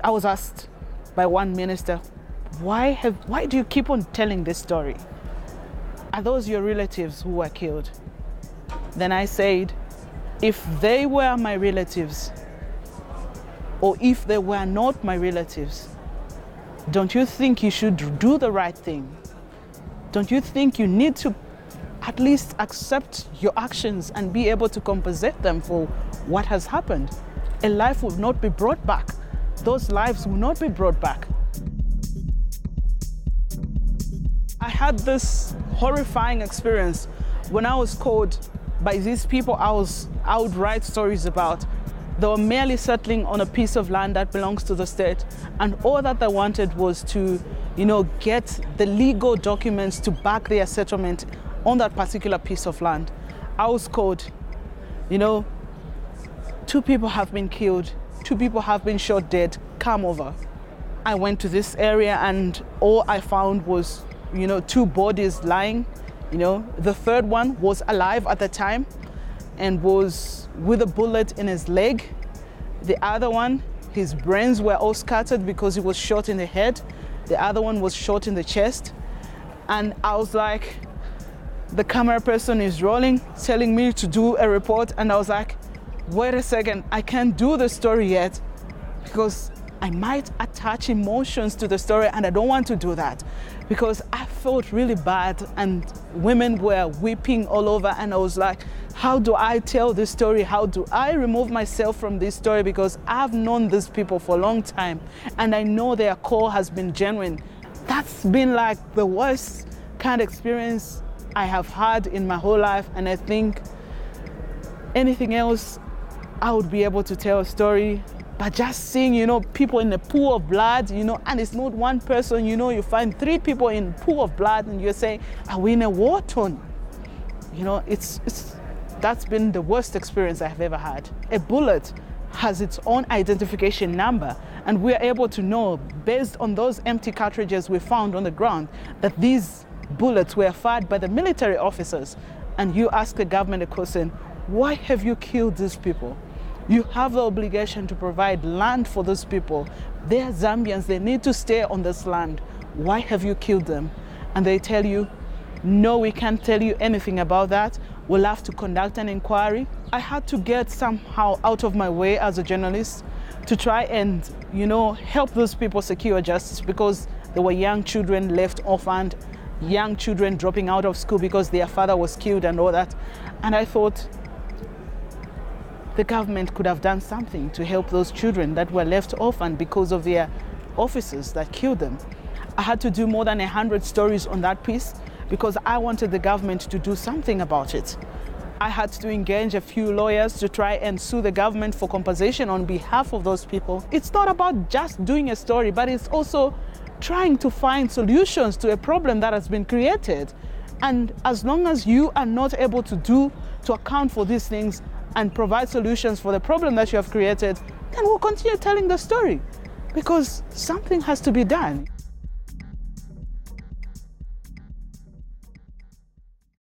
I was asked by one minister, why do you keep on telling this story? Are those your relatives who were killed? Then I said, if they were my relatives, or if they were not my relatives, don't you think you should do the right thing? Don't you think you need to at least accept your actions and be able to compensate them for what has happened? A life will not be brought back. Those lives will not be brought back. I had this horrifying experience when I was called by these people I would write stories about. They were merely settling on a piece of land that belongs to the state, and all that they wanted was to, get the legal documents to back their settlement on that particular piece of land. I was called, 2 people have been killed, 2 people have been shot dead, come over. I went to this area and all I found was, 2 bodies lying. The third one was alive at the time and was with a bullet in his leg. The other one, his brains were all scattered because he was shot in the head. The other one was shot in the chest. And I was like, the camera person is rolling, telling me to do a report. And I was like, wait a second, I can't do the story yet because I might attach emotions to the story, and I don't want to do that because I felt really bad and women were weeping all over, and I was like, how do I tell this story? How do I remove myself from this story? Because I've known these people for a long time and I know their call has been genuine. That's been like the worst kind of experience I have had in my whole life, and I think anything else I would be able to tell a story. But just seeing, people in a pool of blood, and it's not one person, you find 3 people in a pool of blood and you're saying, are we in a war zone? That's been the worst experience I've ever had. A bullet has its own identification number, and we're able to know, based on those empty cartridges we found on the ground, that these bullets were fired by the military officers. And you ask the government a question, why have you killed these people? You have the obligation to provide land for those people. They are Zambians, they need to stay on this land. Why have you killed them? And they tell you, no, we can't tell you anything about that. We'll have to conduct an inquiry. I had to get somehow out of my way as a journalist to try and, help those people secure justice, because there were young children left orphaned, young children dropping out of school because their father was killed and all that. And I thought, the government could have done something to help those children that were left orphaned because of their officers that killed them. I had to do more than 100 stories on that piece because I wanted the government to do something about it. I had to engage a few lawyers to try and sue the government for compensation on behalf of those people. It's not about just doing a story, but it's also trying to find solutions to a problem that has been created. And as long as you are not able to account for these things and provide solutions for the problem that you have created, then we'll continue telling the story because something has to be done.